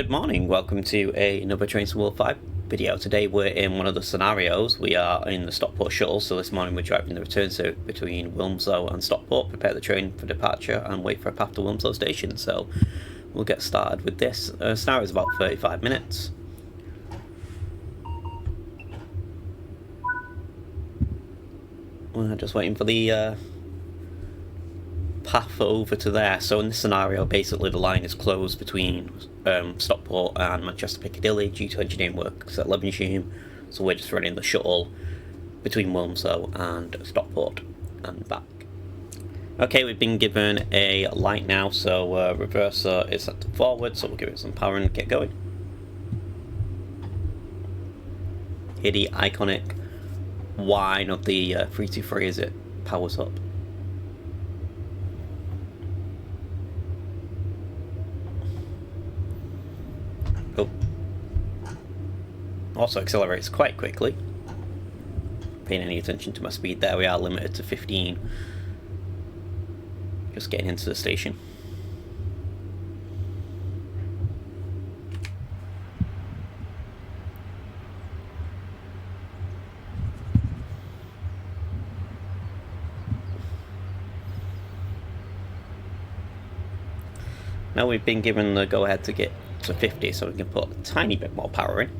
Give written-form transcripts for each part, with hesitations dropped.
Good morning, welcome to another Trains to World 5 video. Today we're in one of the scenarios. We are in the Stockport shuttle, so this morning we're driving the return circuit between Wilmslow and Stockport, prepare the train for departure and wait for a path to Wilmslow station. So we'll get started with this. Scenario is about 35 minutes. We're just waiting for the path over to there. So in this scenario, basically the line is closed between Stockport and Manchester Piccadilly due to engineering works at Levenshulme, so we're just running the shuttle between Wilmslow and Stockport and back. Okay, we've been given a light now, so reverser is set to forward, so we'll give it some power and get going. Hear the iconic whine of the 323 as it powers up. Also accelerates quite quickly. Paying any attention to my speed there, we are limited to 15. Just getting into the station. Now we've been given the go ahead to get to 50, so we can put a tiny bit more power in.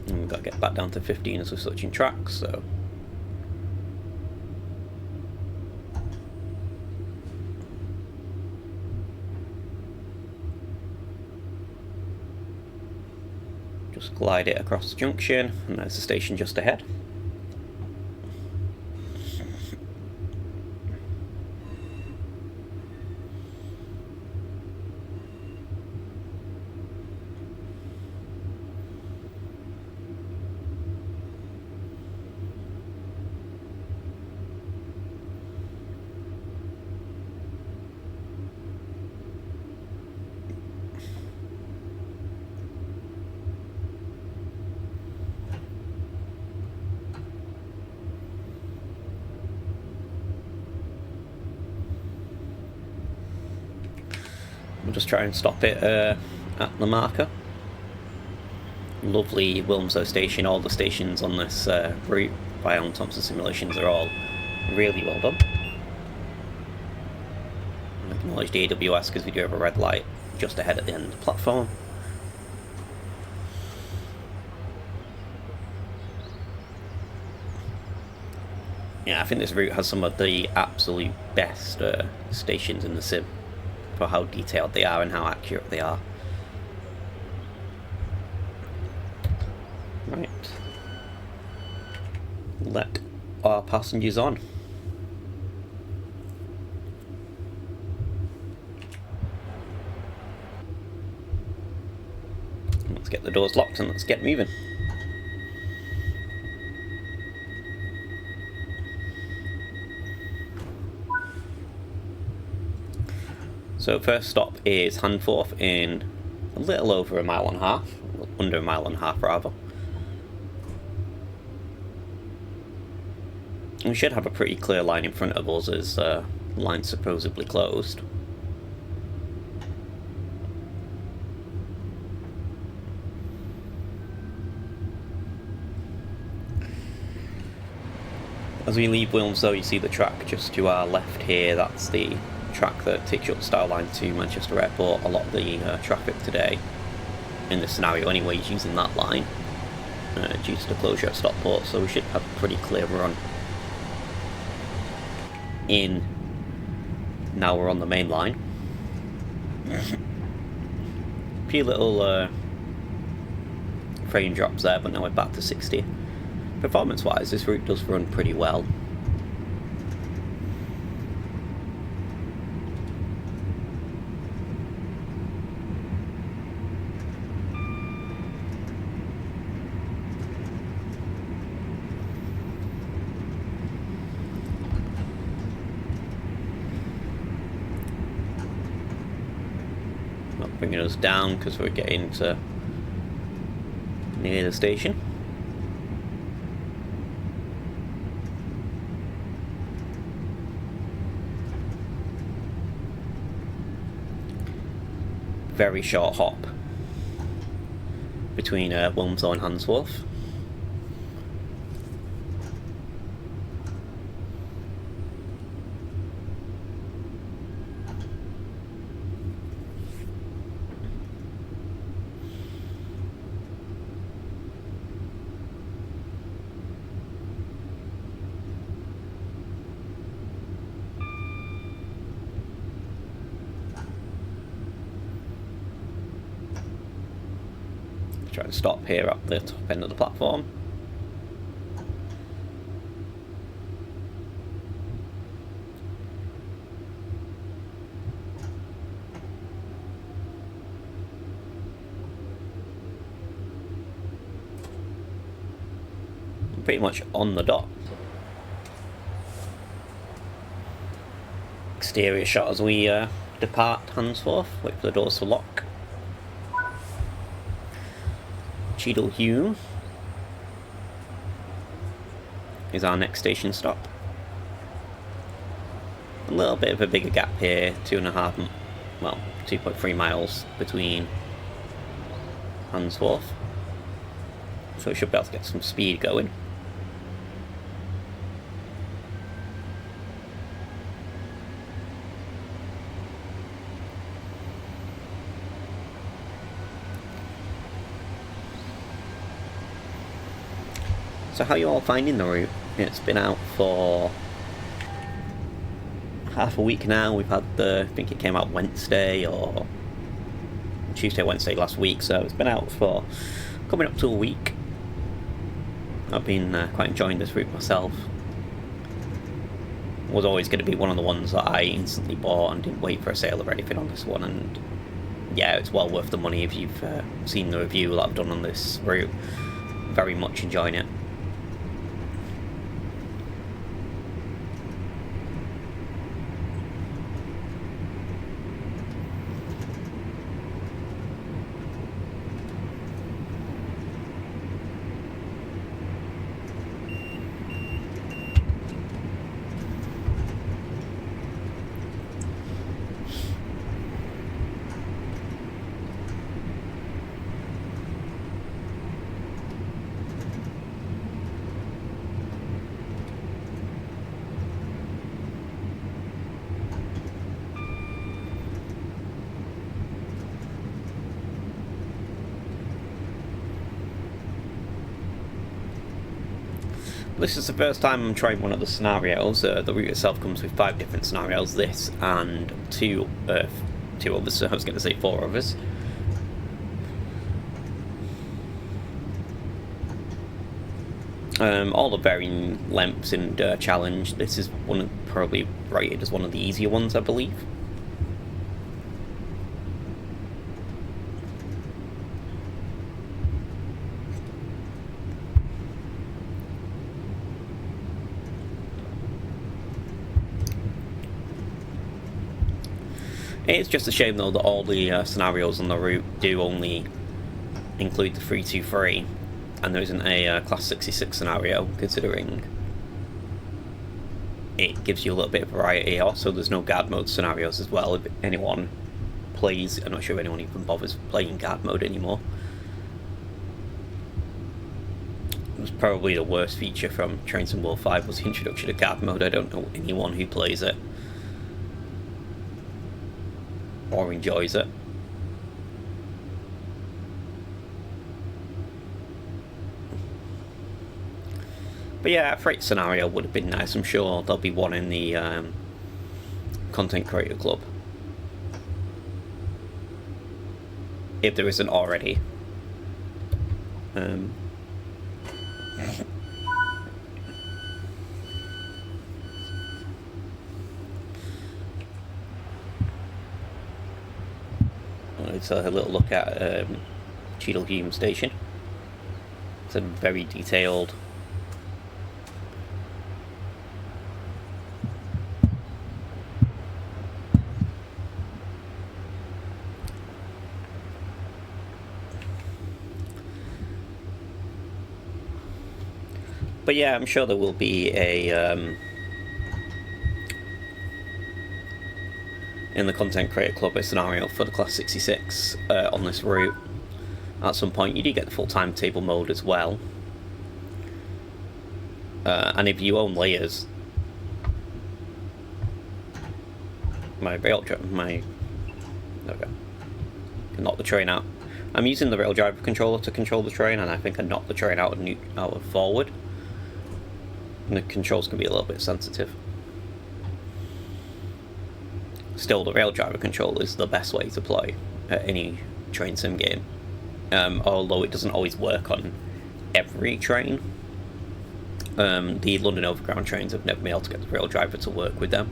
And we've got to get back down to 15 as we're switching tracks, so just glide it across the junction, and there's the station just ahead. We'll just try and stop it at the marker. Lovely Wilmslow station. All the stations on this route by Alan Thompson Simulations are all really well done. I acknowledge the AWS because we do have a red light just ahead at the end of the platform. Yeah, I think this route has some of the absolute best stations in the sim, for how detailed they are and how accurate they are. Right. Let our passengers on. Let's get the doors locked and let's get moving. So first stop is Handforth in a little over a mile and a half, under a mile and a half rather. We should have a pretty clear line in front of us as the line's supposedly closed. As we leave Wilmslow, you see the track just to our left here. That's the track that takes you up the Styal line to Manchester Airport. A lot of the traffic today, in this scenario anyway, is using that line due to the closure at Stockport, so we should have a pretty clear run in. Now we're on the main line. A few little frame drops there, but now we're back to 60. Performance wise, this route does run pretty well. Not bringing us down because we're getting to near the station. very short hop between Wilmslow and Handsworth. Try to stop here at the top end of the platform. Pretty much on the dot. Exterior shot as we depart Handsworth. Wait for the doors to lock. Cheadle Hulme is our next station stop. A little bit of a bigger gap here, 2.3 miles between Handsworth, so we should be able to get some speed going. So how are you all finding the route? It's been out for half a week now. We've had I think it came out Wednesday or Tuesday, Wednesday last week, so it's been out for coming up to a week. I've been quite enjoying this route myself. Was always going to be one of the ones that I instantly bought and didn't wait for a sale or anything on this one, and yeah, it's well worth the money if you've seen the review that I've done on this route. Very much enjoying it. This is the first time I'm trying one of the scenarios. The route itself comes with 5 different scenarios, this and two others, so I was going to say 4 others. All the varying lengths and challenge. This is probably rated as one of the easier ones, I believe. It's just a shame though that all the scenarios on the route do only include the 323, and there isn't a Class 66 scenario, considering it gives you a little bit of variety. Also, there's no guard mode scenarios as well. If anyone plays, I'm not sure if anyone even bothers playing guard mode anymore. It was probably the worst feature from Trains in World 5 was the introduction of guard mode. I don't know anyone who plays it or enjoys it. But yeah, a freight scenario would have been nice. I'm sure there'll be one in the Content Creator Club, if there isn't already. Let's have a little look at Cheadle Hulme Station. It's a very detailed but yeah, I'm sure there will be in the Content Creator Club a scenario for the Class 66 on this route. At some point you do get the full timetable mode as well. And if you own layers, there we go. Can knock the train out. I'm using the rail driver controller to control the train, and I think I knocked the train out of forward. And the controls can be a little bit sensitive. Still, the rail driver controller is the best way to play at any train sim game. Although it doesn't always work on every train. The London Overground trains have never been able to get the rail driver to work with them.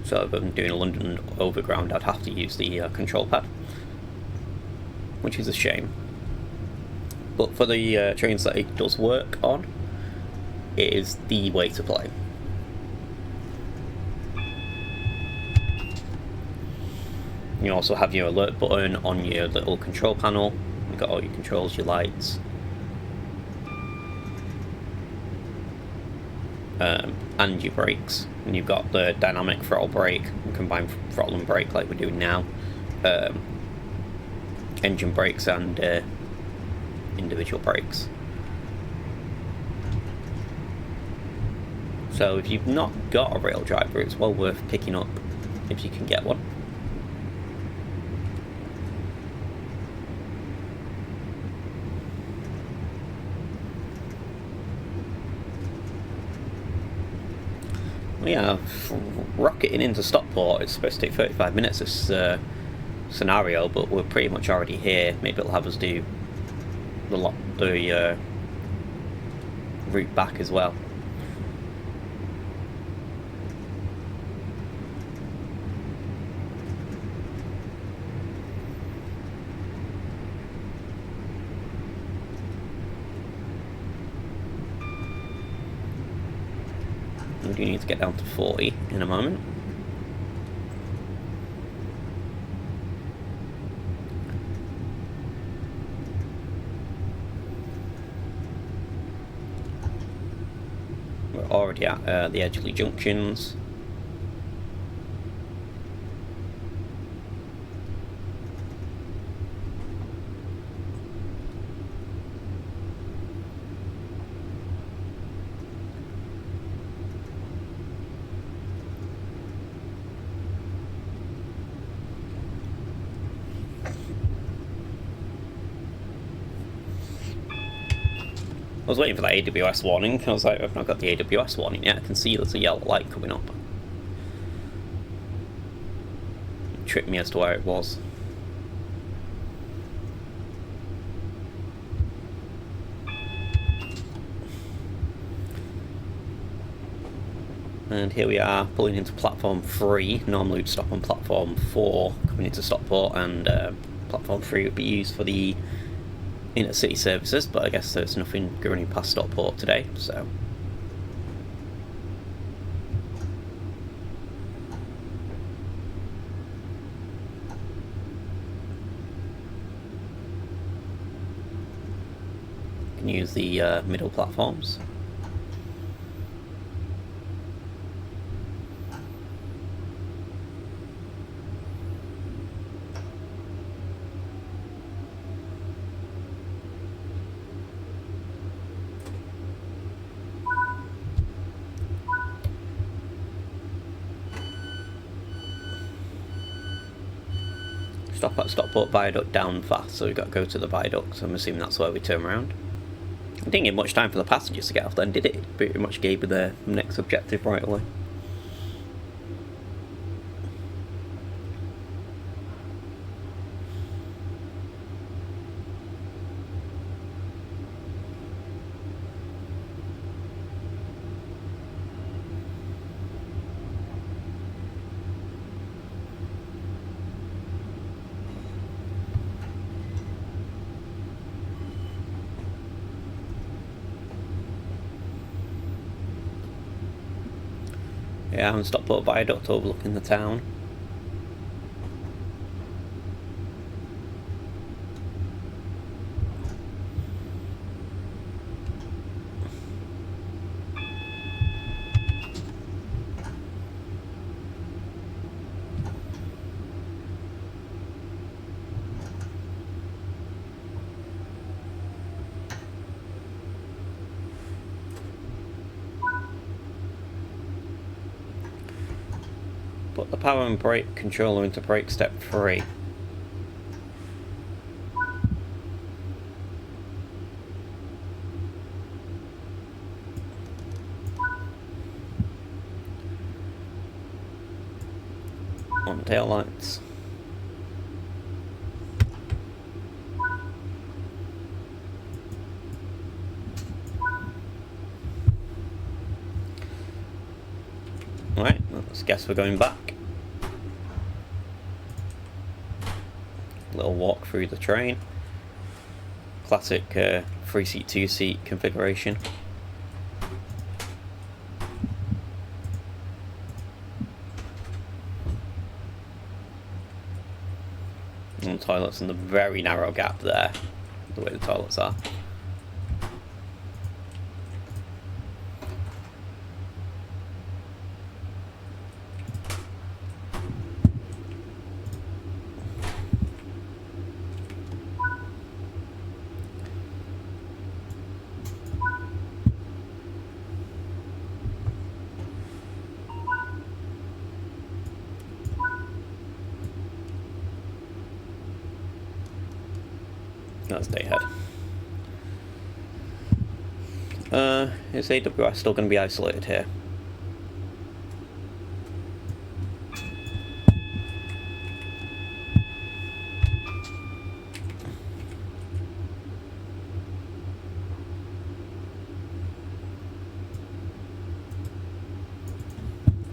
So if I'm doing a London Overground, I'd have to use the control pad, which is a shame. But for the trains that it does work on, it is the way to play. You also have your alert button on your little control panel. You've got all your controls, your lights, and your brakes. And you've got the dynamic throttle brake, combined throttle and brake like we're doing now, engine brakes and individual brakes. So if you've not got a rail driver, it's well worth picking up if you can get one. Yeah, rocketing into Stockport, it's supposed to take 35 minutes this scenario, but we're pretty much already here. Maybe it'll have us do the route back as well. We do need to get down to 40 in a moment. We're already at the Edgeley junctions. I was waiting for that AWS warning. I was like, I've not got the AWS warning yet. I can see there's a yellow light coming up. It tricked me as to where it was. And here we are, pulling into platform 3. Normally we'd stop on platform 4 coming into Stockport, and platform 3 would be used for the inter-city services, but I guess there's nothing running past Stockport today, so. You can use the middle platforms. Stop at Stockport Viaduct down fast, so we've got to go to the viaduct, so I'm assuming that's where we turn around. It didn't give much time for the passengers to get off then, did it? It pretty much gave me the next objective right away. Yeah, I'm Stockport Viaduct overlooking the town. Put the power and brake controller into brake step 3. On tail lights. Right, let's guess we're going back. Little walk through the train. Classic 3-seat, 2-seat configuration. And the toilets in the very narrow gap there, the way the toilets are. That's day ahead. Is AWS still going to be isolated here?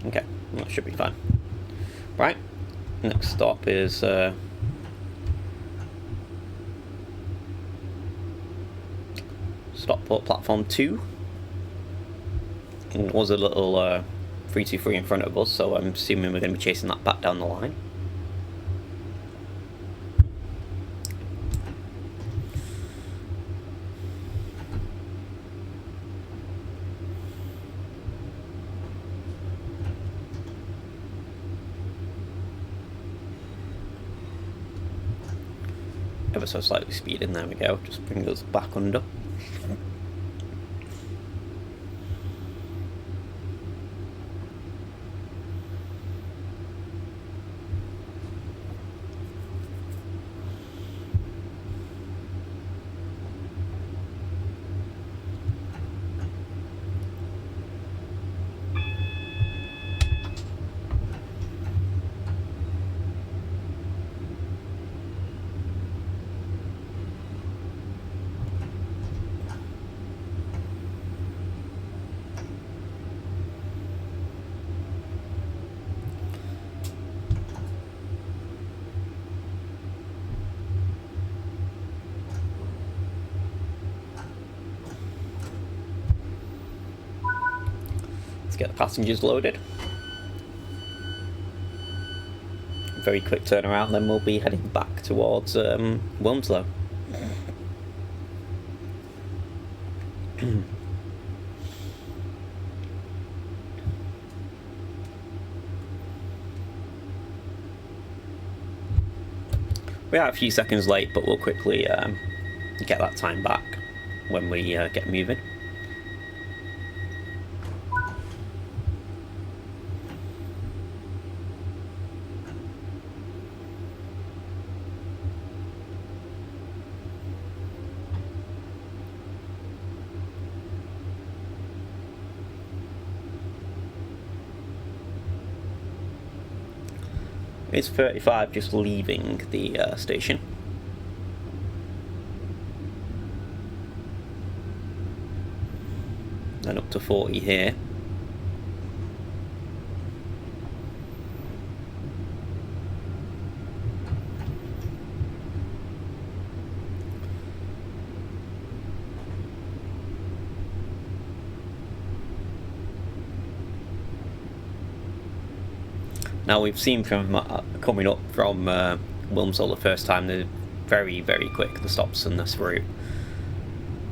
Okay, that should be fine. Right, next stop is Stockport platform 2. And it was a little 323 in front of us, so I'm assuming we're going to be chasing that back down the line. Ever so slightly speeding, there we go, just bring us back under. Get the passengers loaded. Very quick turnaround, then we'll be heading back towards Wilmslow. We are a few seconds late, but we'll quickly get that time back when we get moving. It's 35 just leaving the station. Then up to 40 here. Now we've seen from coming up from Wilmslow the first time, they're very, very quick, the stops on this route.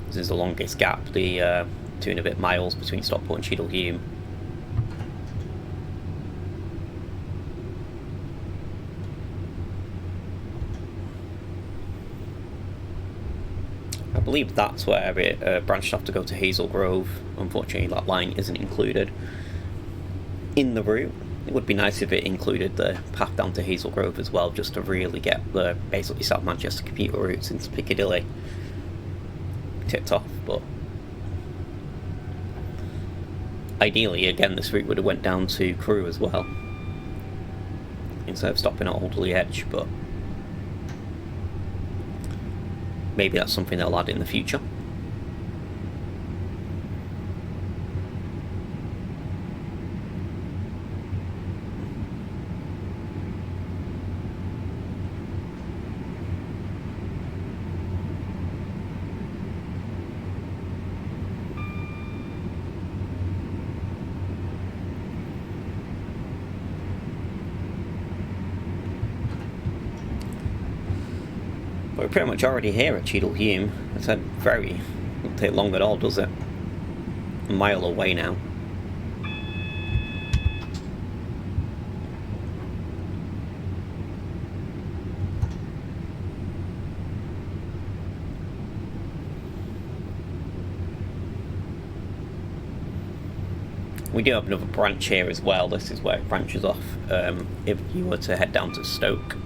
This is the longest gap, the 2 and a bit miles between Stockport and Cheadle-Hulme. I believe that's where it branched off to go to Hazel Grove. Unfortunately that line isn't included in the route. It would be nice if it included the path down to Hazel Grove as well, just to really get the basically South Manchester commuter routes into Piccadilly ticked off. But ideally, again, this route would have went down to Crewe as well, instead of stopping at Alderley Edge. But maybe that's something they'll add in the future. We're pretty much already here at Cheadle Hulme. It's a very... Doesn't take long at all, does it? A mile away now. We do have another branch here as well. This is where it branches off. If you were to head down to Stoke,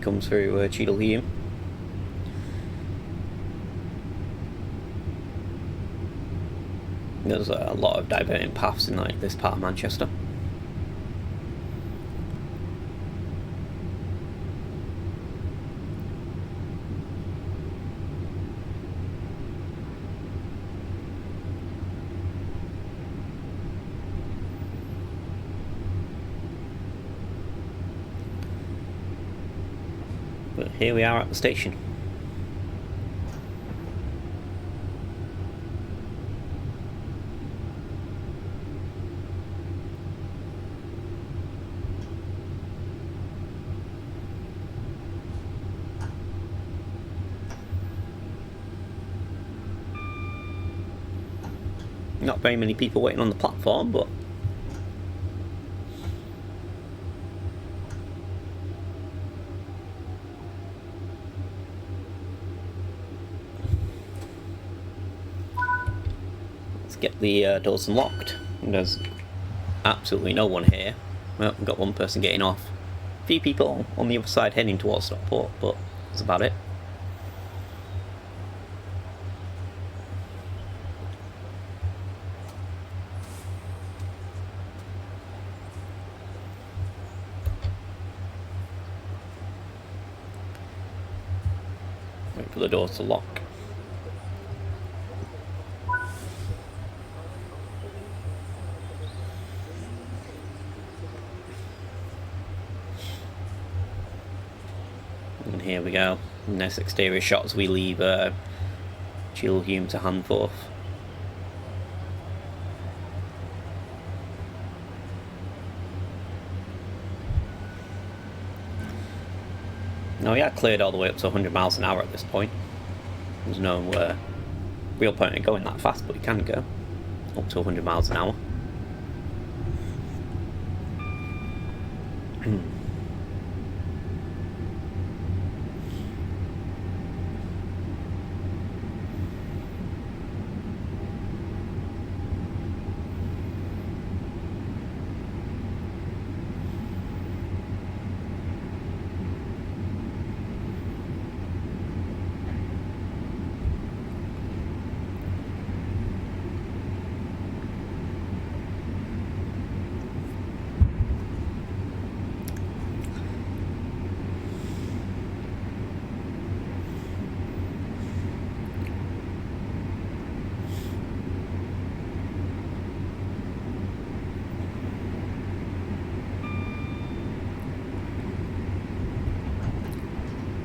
comes through Cheadle Hulme. There's a lot of diverting paths in like this part of Manchester. But here we are at the station. Not very many people waiting on the platform, but get the doors unlocked. And there's absolutely no one here. Well, we've got one person getting off. A few people on the other side heading towards Stockport, but that's about it. Wait for the doors to lock. And here we go. Nice exterior shot as we leave Cheadle Hulme to Handforth. Now we are cleared all the way up to 100 miles an hour at this point. There's no real point in going that fast, but you can go up to 100 miles an hour.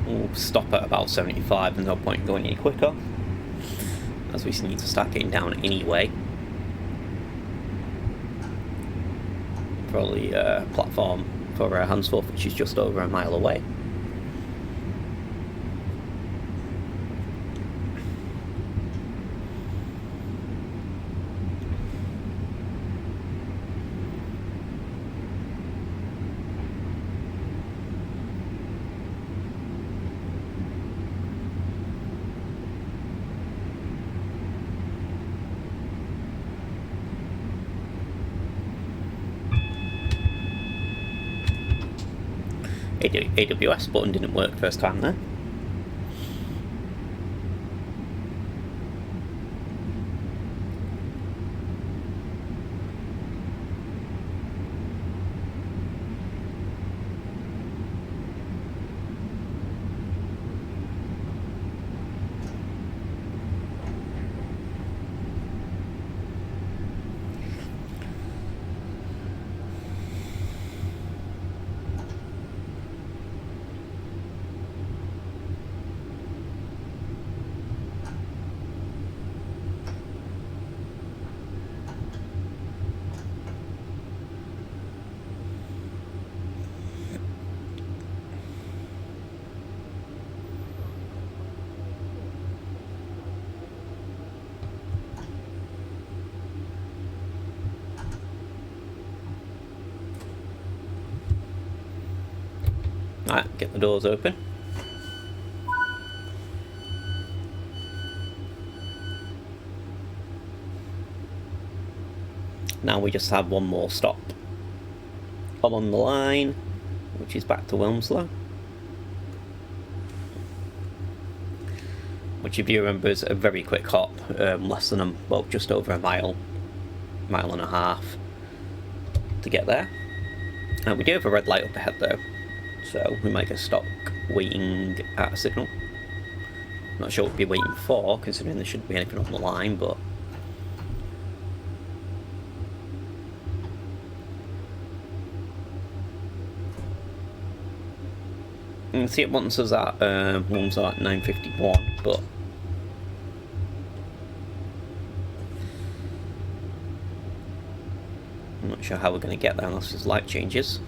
We'll stop at about 75, there's no point in going any quicker, as we need to start getting down anyway. For the platform for Handforth, which is just over a mile away. AWS button didn't work first time there. Alright, get the doors open. Now we just have one more stop along the line, which is back to Wilmslow. Which, if you remember, is a very quick hop, less than just over a mile and a half to get there. And we do have a red light up ahead though, so we might get stuck waiting at a signal. Not sure what we'd be waiting for, considering there shouldn't be anything on the line, but you can see it wants us at Wilmslow at 9:51, but I'm not sure how we're going to get there unless his light changes.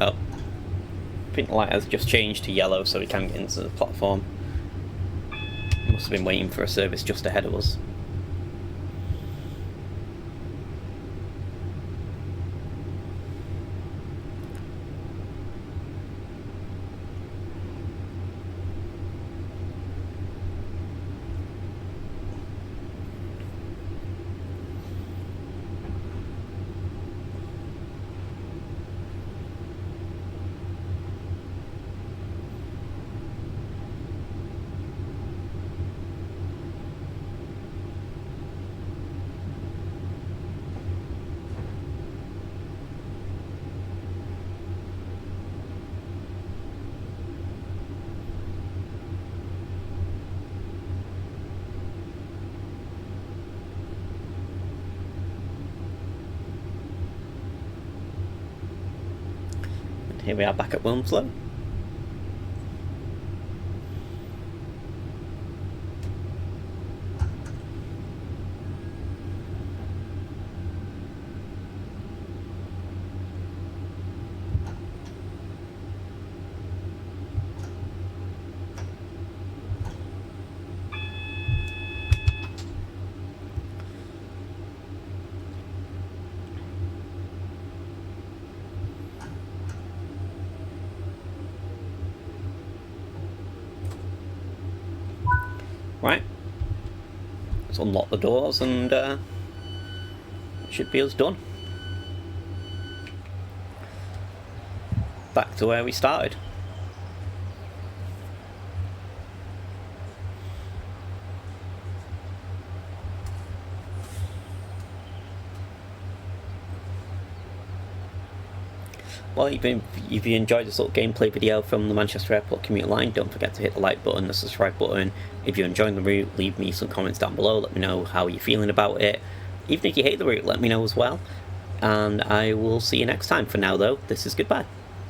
Oh, I think the light has just changed to yellow so we can get into the platform. Must have been waiting for a service just ahead of us. Here we are back at Wilmslow. Right, let's unlock the doors and it should be us done. Back to where we started. Well, if you enjoyed this little gameplay video from the Manchester Airport Commuter line, don't forget to hit the like button, the subscribe button. If you're enjoying the route, leave me some comments down below, let me know how you're feeling about it. Even if you hate the route, let me know as well. And I will see you next time. For now, though, this is goodbye.